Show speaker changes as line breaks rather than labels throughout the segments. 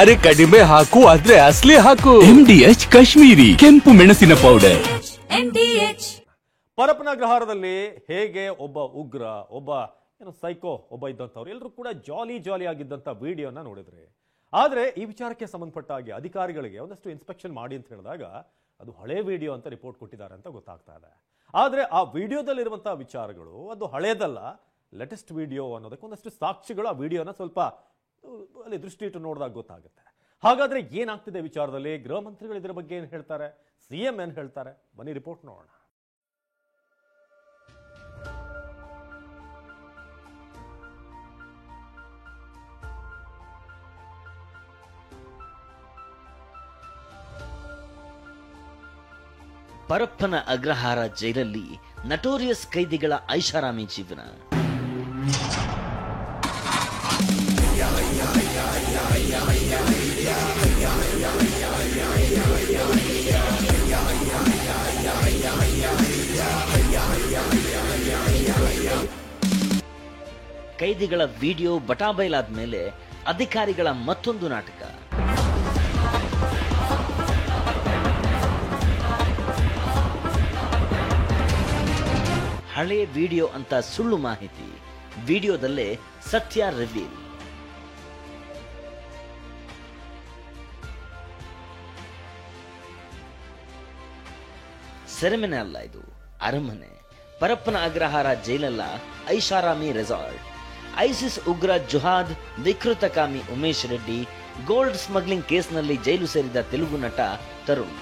ಅರೆ ಕಡಿಮೆ ಹಾಕು ಆದ್ರೆ ಅಸಲಿ ಹಾಕು. MDH ಕಾಶ್ಮೀರಿ ಕೆಂಪು ಮೆಣಸಿನ ಪೌಡರ್.
ಪರಪ್ಪನ ಅಗ್ರಹಾರದಲ್ಲಿ ಹೇಗೆ ಒಬ್ಬ ಉಗ್ರ, ಒಬ್ಬ ಸೈಕೋ ಒಬ್ಬ ಇದ್ದಂಥವ್ರು ಎಲ್ಲರೂ ಕೂಡ ಜಾಲಿ ಆಗಿದ್ದಂಥ ವಿಡಿಯೋನ ನೋಡಿದ್ರಿ. ಆದರೆ ಈ ವಿಚಾರಕ್ಕೆ ಸಂಬಂಧಪಟ್ಟ ಹಾಗೆ ಅಧಿಕಾರಿಗಳಿಗೆ ಒಂದಷ್ಟು ಇನ್ಸ್ಪೆಕ್ಷನ್ ಮಾಡಿ ಅಂತ ಹೇಳಿದಾಗ ಅದು ಹಳೆ ವಿಡಿಯೋ ಅಂತ ರಿಪೋರ್ಟ್ ಕೊಟ್ಟಿದ್ದಾರೆ ಅಂತ ಗೊತ್ತಾಗ್ತಾ ಇದೆ. ಆದರೆ ಆ ವಿಡಿಯೋದಲ್ಲಿರುವಂತಹ ವಿಚಾರಗಳು ಅದು ಹಳೇದಲ್ಲ, ಲೇಟೆಸ್ಟ್ ವಿಡಿಯೋ ಅನ್ನೋದಕ್ಕೆ ಒಂದಷ್ಟು ಸಾಕ್ಷಿಗಳು ಆ ವಿಡಿಯೋನ ಸ್ವಲ್ಪ ಅಲ್ಲಿ ದೃಷ್ಟಿ ಇಟ್ಟು ನೋಡಿದಾಗ ಗೊತ್ತಾಗುತ್ತೆ. ಹಾಗಾದ್ರೆ ಏನಾಗ್ತಿದೆ ವಿಚಾರದಲ್ಲಿ? ಗೃಹ ಮಂತ್ರಿಗಳು ಇದರ ಬಗ್ಗೆ ಏನು ಹೇಳ್ತಾರೆ, ಸಿಎಂ ಏನು ಹೇಳ್ತಾರೆ, ಬನ್ನಿ ರಿಪೋರ್ಟ್ ನೋಡೋಣ.
ಪರಪ್ಪನ ಅಗ್ರಹಾರ ಜೈಲಲ್ಲಿ ನಟೋರಿಯಸ್ ಕೈದಿಗಳ ಐಷಾರಾಮಿ ಜೀವನ. ಕೈದಿಗಳ ವಿಡಿಯೋ ಬಟಾಬೈಲಾದ ಮೇಲೆ ಅಧಿಕಾರಿಗಳ ಮತ್ತೊಂದು ನಾಟಕ. ಹಳೆ ವಿಡಿಯೋ ಅಂತ ಸುಳ್ಳು ಮಾಹಿತಿ, ವಿಡಿಯೋದಲ್ಲೇ ಸತ್ಯ ರಿವೀಲ್. ಸೆರೆಮನೆ ಅಲ್ಲ, ಇದು ಅರಮನೆ. ಪರಪ್ಪನ ಅಗ್ರಹಾರ ಜೈಲಲ್ಲ, ಐಷಾರಾಮಿ ರೆಸಾರ್ಟ್. ಐಸಿಸ್ ಉಗ್ರ ಜುಹಾದ್, ವಿಕೃತಕಾಮಿ ಉಮೇಶ್ ರೆಡ್ಡಿ, ಗೋಲ್ಡ್ ಸ್ಮಗ್ಲಿಂಗ್ ಕೇಸ್ನಲ್ಲಿ ಜೈಲು ಸೇರಿದ ತೆಲುಗು ನಟ ತರುಣ್,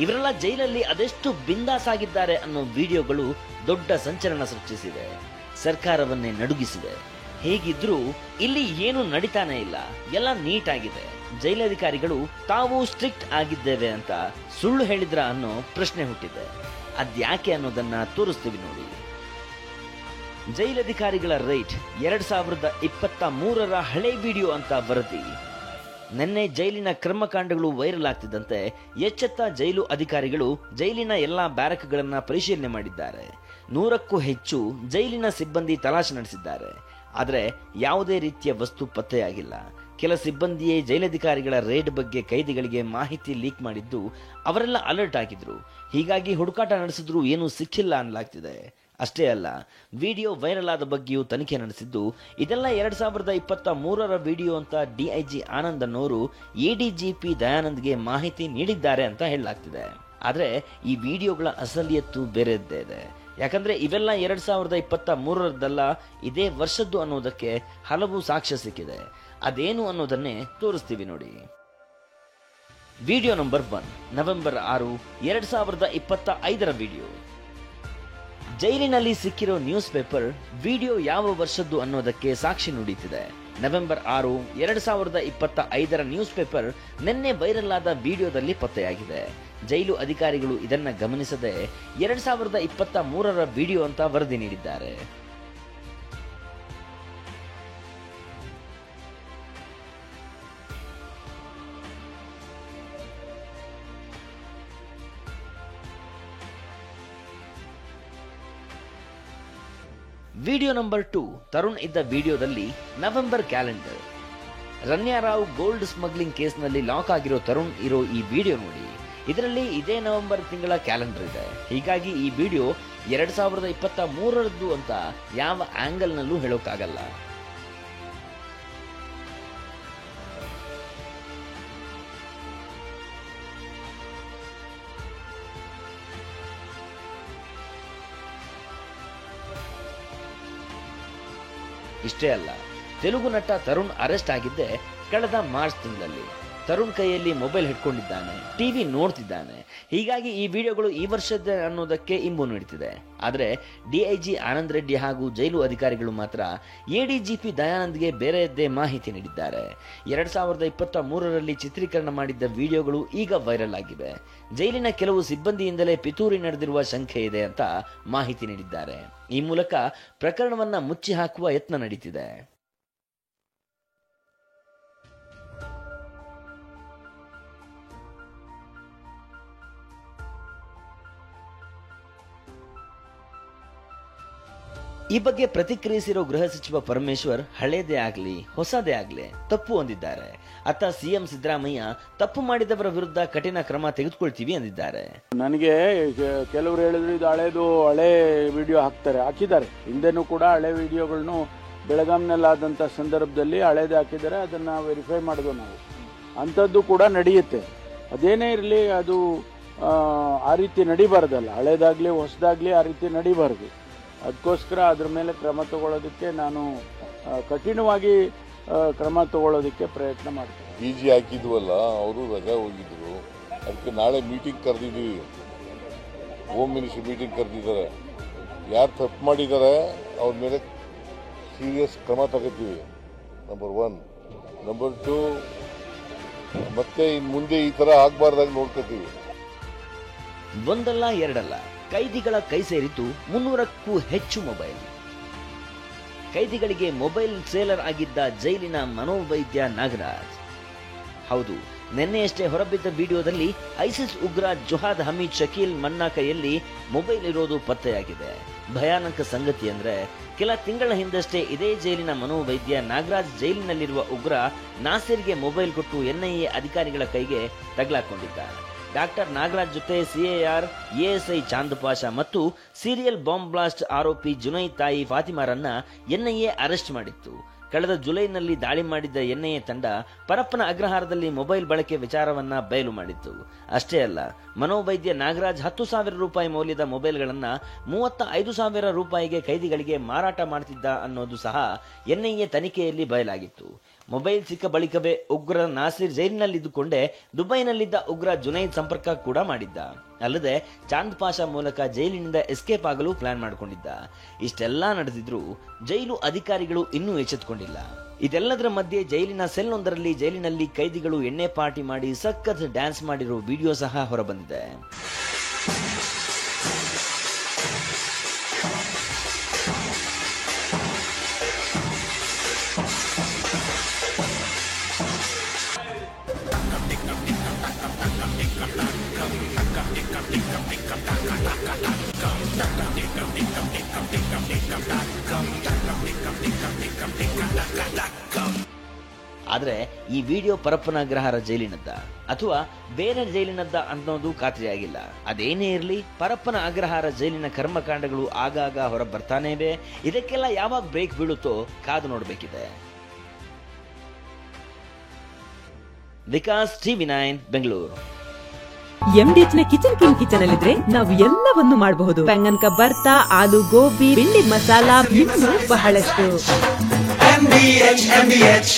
ಇವರೆಲ್ಲ ಜೈಲಲ್ಲಿ ಅದೆಷ್ಟು ಬಿಂದಾಸ್ ಆಗಿದ್ದಾರೆ ಅನ್ನೋ ವಿಡಿಯೋಗಳು ದೊಡ್ಡ ಸಂಚಲನ ಸೃಷ್ಟಿಸಿವೆ, ಸರ್ಕಾರವನ್ನೇ ನಡುಗಿಸಿವೆ. ಹೇಗಿದ್ರೂ ಇಲ್ಲಿ ಏನು ನಡೀತಾನೆ ಇಲ್ಲ, ಎಲ್ಲ ನೀಟ್ ಆಗಿದೆ. ಜೈಲಧಿಕಾರಿಗಳು ತಾವು ಸ್ಟ್ರಿಕ್ಟ್ ಆಗಿದ್ದೇವೆ ಅಂತ ಸುಳ್ಳು ಹೇಳಿದ್ರ ಅನ್ನೋ ಪ್ರಶ್ನೆ ಹುಟ್ಟಿದೆ. ಅದ್ಯಾಕೆ ಅನ್ನೋದನ್ನ ತೋರಿಸ್ತೀವಿ ನೋಡಿ. ಜೈಲಧಿಕಾರಿಗಳ ರೈಟ್ 2023 ಹಳೆ ವಿಡಿಯೋ ಅಂತ ವರದಿ. ನಿನ್ನೆ ಜೈಲಿನ ಕರ್ಮಕಾಂಡಗಳು ವೈರಲ್ ಆಗ್ತಿದ್ದಂತೆ ಎಚ್ಚೆತ್ತ ಜೈಲು ಅಧಿಕಾರಿಗಳು ಜೈಲಿನ ಎಲ್ಲಾ ಬ್ಯಾರಕ್ಗಳನ್ನ ಪರಿಶೀಲನೆ ಮಾಡಿದ್ದಾರೆ. 100ಕ್ಕೂ ಹೆಚ್ಚು ಜೈಲಿನ ಸಿಬ್ಬಂದಿ ತಲಾಶೆ ನಡೆಸಿದ್ದಾರೆ. ಆದರೆ ಯಾವುದೇ ರೀತಿಯ ವಸ್ತು ಪತ್ತೆಯಾಗಿಲ್ಲ. ಕೆಲ ಸಿಬ್ಬಂದಿಯೇ ಜೈಲಧಿಕಾರಿಗಳ ರೇಡ್ ಬಗ್ಗೆ ಕೈದಿಗಳಿಗೆ ಮಾಹಿತಿ ಲೀಕ್ ಮಾಡಿದ್ದು ಅವರೆಲ್ಲ ಅಲರ್ಟ್ ಆಗಿದ್ರು. ಹೀಗಾಗಿ ಹುಡುಕಾಟ ನಡೆಸಿದ್ರು ಏನೂ ಸಿಕ್ಕಿಲ್ಲ ಅನ್ನಲಾಗ್ತಿದೆ. ಅಷ್ಟೇ ಅಲ್ಲ, ವಿಡಿಯೋ ವೈರಲ್ ಆದ ಬಗ್ಗೆಯೂ ತನಿಖೆ ನಡೆಸಿದ್ದು ಇದೆಲ್ಲ 2023 ವಿಡಿಯೋ ಅಂತ ಡಿಐಜಿ ಆನಂದ್ ಅನ್ನೋರು ಎಡಿಜಿಪಿ ದಯಾನಂದ್ಗೆ ಮಾಹಿತಿ ನೀಡಿದ್ದಾರೆ ಅಂತ ಹೇಳಲಾಗ್ತಿದೆ. ಆದ್ರೆ ಈ ವಿಡಿಯೋಗಳ ಅಸಲಿಯತ್ತು ಬೇರೆದ್ದೇ ಇದೆ. ಯಾಕಂದ್ರೆ ಇವೆಲ್ಲ 2023 ಇದೇ ವರ್ಷದ್ದು ಅನ್ನೋದಕ್ಕೆ ಹಲವು ಸಾಕ್ಷ್ಯ ಸಿಕ್ಕಿದೆ. ಅದೇನು ಅನ್ನೋದನ್ನೇ ತೋರಿಸ್ತೀವಿ ನೋಡಿ. Video number 1, November 6, 2025 video. ಜೈಲಿನಲ್ಲಿ ಸಿಕ್ಕಿರೋ ನ್ಯೂಸ್ ಪೇಪರ್ ವಿಡಿಯೋ ಯಾವ ವರ್ಷದ್ದು ಅನ್ನೋದಕ್ಕೆ ಸಾಕ್ಷಿ ನುಡಿತಿದೆ. ನವೆಂಬರ್ 6, 2025 ನ್ಯೂಸ್ ಪೇಪರ್ ನಿನ್ನೆ ವೈರಲ್ ಆದ ವಿಡಿಯೋದಲ್ಲಿ ಪತ್ತೆಯಾಗಿದೆ. ಜೈಲು ಅಧಿಕಾರಿಗಳು ಇದನ್ನ ಗಮನಿಸದೆ 2023 ವಿಡಿಯೋ ಅಂತ ವರದಿ ನೀಡಿದ್ದಾರೆ. ವಿಡಿಯೋ ನಂಬರ್ 2, ತರುಣ್ ಇದ್ದ ವಿಡಿಯೋದಲ್ಲಿ November calendar. Ranya Rao gold smuggling ಕೇಸ್ನಲ್ಲಿ ಲಾಕ್ ಆಗಿರೋ ತರುಣ್ ಇರೋ ಈ ವಿಡಿಯೋ ನೋಡಿ. ಇದರಲ್ಲಿ ಇದೇ ನವೆಂಬರ್ ತಿಂಗಳ ಕ್ಯಾಲೆಂಡರ್ ಇದೆ. ಹೀಗಾಗಿ ಈ ವಿಡಿಯೋ 2023 ಅಂತ ಯಾವ ಆಂಗಲ್ ನಲ್ಲೂ ಹೇಳೋಕ್ಕಾಗಲ್ಲ. ಇಷ್ಟೇ ಅಲ್ಲ, ತೆಲುಗು ನಟ ತರುಣ್ ಅರೆಸ್ಟ್ ಆಗಿದ್ದೆ ಕಳೆದ ಮಾರ್ಚ್ ತಿಂಗಳಲ್ಲಿ. ತರುಣ್ ಕೈಯಲ್ಲಿ ಮೊಬೈಲ್ ಹಿಡ್ಕೊಂಡಿದ್ದಾನೆ, ಟಿವಿ ನೋಡ್ತಿದ್ದಾನೆ. ಹೀಗಾಗಿ ಈ ವಿಡಿಯೋಗಳು ಈ ವರ್ಷದ ಅನ್ನೋದಕ್ಕೆ ಇಂಬು ನೀಡುತ್ತಿದೆ. ಆದರೆ ಡಿಐಜಿ ಆನಂದ್ ರೆಡ್ಡಿ ಹಾಗೂ ಜೈಲು ಅಧಿಕಾರಿಗಳು ಮಾತ್ರ ಎಡಿಜಿಪಿ ದಯಾನಂದ್ಗೆ ಬೇರೆಯದ್ದೇ ಮಾಹಿತಿ ನೀಡಿದ್ದಾರೆ. 2023 ಚಿತ್ರೀಕರಣ ಮಾಡಿದ್ದ ವಿಡಿಯೋಗಳು ಈಗ ವೈರಲ್ ಆಗಿವೆ. ಜೈಲಿನ ಕೆಲವು ಸಿಬ್ಬಂದಿಯಿಂದಲೇ ಪಿತೂರಿ ನಡೆದಿರುವ ಶಂಕೆ ಇದೆ ಅಂತ ಮಾಹಿತಿ ನೀಡಿದ್ದಾರೆ. ಈ ಮೂಲಕ ಪ್ರಕರಣವನ್ನ ಮುಚ್ಚಿ ಹಾಕುವ ಯತ್ನ ನಡೀತಿದೆ. ಈ ಬಗ್ಗೆ ಪ್ರತಿಕ್ರಿಯಿಸಿರೋ ಗೃಹ ಸಚಿವ ಪರಮೇಶ್ವರ್ ಹಳೇದೇ ಆಗ್ಲಿ ಹೊಸದೇ ಆಗ್ಲಿ ತಪ್ಪು ಅಂದಿದ್ದಾರೆ. ಅತ್ತ ಸಿಎಂ ಸಿದ್ದರಾಮಯ್ಯ ತಪ್ಪು ಮಾಡಿದವರ ವಿರುದ್ಧ ಕಠಿಣ ಕ್ರಮ ತೆಗೆದುಕೊಳ್ತೀವಿ ಅಂದಿದ್ದಾರೆ.
ನನಗೆ ಕೆಲವರು ಹೇಳಿದ್ರು ಇದು ಹಳೆ ವಿಡಿಯೋ ಹಾಕಿದ್ದಾರೆ. ಹಿಂದೆನೂ ಕೂಡ ಹಳೆ ವಿಡಿಯೋಗಳನ್ನು ಬೆಳಗಾಂನಲ್ಲಾದಂಥ ಸಂದರ್ಭದಲ್ಲಿ ಹಳೇದು ಹಾಕಿದ್ದಾರೆ. ಅದನ್ನು ವೆರಿಫೈ ಮಾಡಿದ್ವು ನಾವು. ಅಂಥದ್ದು ಕೂಡ ನಡೆಯುತ್ತೆ. ಅದೇನೇ ಇರಲಿ, ಅದು ಆ ರೀತಿ ನಡಿಬಾರ್ದಲ್ಲ. ಹಳೇದಾಗಲಿ ಹೊಸದಾಗಲಿ ಆ ರೀತಿ ನಡಿಬಾರ್ದು. ಅದಕ್ಕೋಸ್ಕರ ಅದ್ರ ಮೇಲೆ ಕ್ರಮ ತಗೊಳ್ಳೋದಕ್ಕೆ ನಾನು ಕಠಿಣವಾಗಿ ಕ್ರಮ ತಗೊಳ್ಳೋದಕ್ಕೆ ಪ್ರಯತ್ನ ಮಾಡ್ತೀನಿ.
PG ಹಾಕಿದ್ವಲ್ಲ, ಅವರು ರಜಾ ಹೋಗಿದ್ರು. ಅದಕ್ಕೆ ನಾಳೆ ಮೀಟಿಂಗ್ ಕರೆದಿದ್ದೀವಿ. ಹೋಮ್ ಮಿನಿಸ್ಟ್ರಿ ಮೀಟಿಂಗ್ ಕರೆದಿದ್ದಾರೆ. ಯಾರು ತಪ್ಪು ಮಾಡಿದ್ದಾರೆ ಅವ್ರ ಮೇಲೆ ಸೀರಿಯಸ್ ಕ್ರಮ ತಗೋತೀವಿ. ನಂಬರ್ 1. ನಂಬರ್ 2, ಮತ್ತೆ ಇನ್ನು ಮುಂದೆ ಈ ಥರ ಆಗಬಾರ್ದಾಗ ನೋಡ್ಕೋತೀವಿ.
ಒಂದಲ್ಲ ಎರಡಲ್ಲ, ಕೈದಿಗಳ ಕೈ ಸೇರಿದ್ದು 300ಕ್ಕೂ ಹೆಚ್ಚು ಮೊಬೈಲ್. ಕೈದಿಗಳಿಗೆ ಮೊಬೈಲ್ ಸೇಲರ್ ಆಗಿದ್ದ ಜೈಲಿನ ಮನೋವೈದ್ಯ ನಾಗರಾಜ್. ಹೌದು, ನಿನ್ನೆಯಷ್ಟೇ ಹೊರಬಿದ್ದ ವಿಡಿಯೋದಲ್ಲಿ ಐಸಿಸ್ ಉಗ್ರ ಜುಹಾದ್ ಹಮೀದ್ ಶಕೀಲ್ ಮನ್ನಾ ಕೈಯಲ್ಲಿ ಮೊಬೈಲ್ ಇರೋದು ಪತ್ತೆಯಾಗಿದೆ. ಭಯಾನಕ ಸಂಗತಿ ಅಂದ್ರೆ, ಕೆಲ ತಿಂಗಳ ಹಿಂದಷ್ಟೇ ಇದೇ ಜೈಲಿನ ಮನೋವೈದ್ಯ ನಾಗರಾಜ್ ಜೈಲಿನಲ್ಲಿರುವ ಉಗ್ರ ನಾಸಿರ್ಗೆ ಮೊಬೈಲ್ ಕೊಟ್ಟು NIA ಅಧಿಕಾರಿಗಳ ಕೈಗೆ ತಗಲಾಕೊಂಡಿದ್ದ. ಡಾಕ್ಟರ್ ನಾಗರಾಜ್ ಜೊತೆ CAR ASI ಚಾಂದ್ ಪಾಷಾ ಮತ್ತು ಸೀರಿಯಲ್ ಬಾಂಬ್ ಬ್ಲಾಸ್ಟ್ ಆರೋಪಿ ಜುನೈದ್ ತಾಯಿ ಫಾತಿಮಾರನ್ನ NIA ಅರೆಸ್ಟ್ ಮಾಡಿತ್ತು. ಕಳೆದ ಜುಲೈನಲ್ಲಿ ದಾಳಿ ಮಾಡಿದ್ದ NIA ತಂಡ ಪರಪ್ಪನ ಅಗ್ರಹಾರದಲ್ಲಿ ಮೊಬೈಲ್ ಬಳಕೆ ವಿಚಾರವನ್ನ ಬಯಲು ಮಾಡಿತ್ತು. ಅಷ್ಟೇ ಅಲ್ಲ, ಮನೋವೈದ್ಯ ನಾಗರಾಜ್ 10,000 ರೂಪಾಯಿ ಮೌಲ್ಯದ ಮೊಬೈಲ್ಗಳನ್ನ 35,000 ರೂಪಾಯಿಗೆ ಕೈದಿಗಳಿಗೆ ಮಾರಾಟ ಮಾಡ್ತಿದ್ದ ಅನ್ನೋದು ಸಹ NIA ತನಿಖೆಯಲ್ಲಿ ಬಯಲಾಗಿತ್ತು. ಮೊಬೈಲ್ ಸಿಕ್ಕ ಬಳಿಕವೇ ಉಗ್ರ ನಾಸಿರ್ ಜೈಲಿನಲ್ಲಿದ್ದುಕೊಂಡೇ ದುಬೈನಲ್ಲಿದ್ದ ಉಗ್ರ ಜುನೈದ್ ಸಂಪರ್ಕ ಕೂಡ ಮಾಡಿದ್ದ. ಅಲ್ಲದೆ ಚಾಂದ್ ಪಾಷಾ ಮೂಲಕ ಜೈಲಿನಿಂದ ಎಸ್ಕೇಪ್ ಆಗಲು ಪ್ಲಾನ್ ಮಾಡಿಕೊಂಡಿದ್ದ. ಇಷ್ಟೆಲ್ಲಾ ನಡೆದಿದ್ರೂ ಜೈಲು ಅಧಿಕಾರಿಗಳು ಇನ್ನೂ ಎಚ್ಚೆತ್ತುಕೊಂಡಿಲ್ಲ. ಇದೆಲ್ಲದರ ಮಧ್ಯೆ ಜೈಲಿನ ಸೆಲ್ನೊಂದರಲ್ಲಿ ಜೈಲಿನಲ್ಲಿ ಕೈದಿಗಳು ಎಣ್ಣೆ ಪಾರ್ಟಿ ಮಾಡಿ ಸಖತ್ ಡ್ಯಾನ್ಸ್ ಮಾಡಿರೋ ವಿಡಿಯೋ ಸಹ ಹೊರಬಂದಿದೆ. ಆದ್ರೆ ಈ ವಿಡಿಯೋ ಪರಪ್ಪನ ಅಗ್ರಹಾರ ಜೈಲಿನದ್ದ ಅಥವಾ ಬೇರೆ ಜೈಲಿನದ್ದ ಅನ್ನೋದು ಖಾತ್ರಿಯಾಗಿಲ್ಲ. ಅದೇನೇ ಇರಲಿ, ಪರಪ್ಪನ ಅಗ್ರಹಾರ ಜೈಲಿನ ಕರ್ಮಕಾಂಡಗಳು ಆಗಾಗ ಹೊರ ಬರ್ತಾನೇ ಇವೆ. ಇದಕ್ಕೆಲ್ಲ ಯಾವಾಗ ಬ್ರೇಕ್ ಬೀಳುತ್ತೋ ಕಾದು ನೋಡಬೇಕಿದೆ. ವಿಕಾಸ್, TV9 ಬೆಂಗಳೂರು.
MDH ನ ಕಿಚನ್ ಅಲ್ಲಿದ್ರೆ ನಾವು ಎಲ್ಲವನ್ನು ಮಾಡಬಹುದು. ಬೆಂಗನ್ ಕಾ ಬರ್ತಾ, ಆಲೂ ಗೋಬಿ, ಭಿಂಡಿ ಮಸಾಲಾ, ಇನ್ನೂ ಬಹಳಷ್ಟು. MDH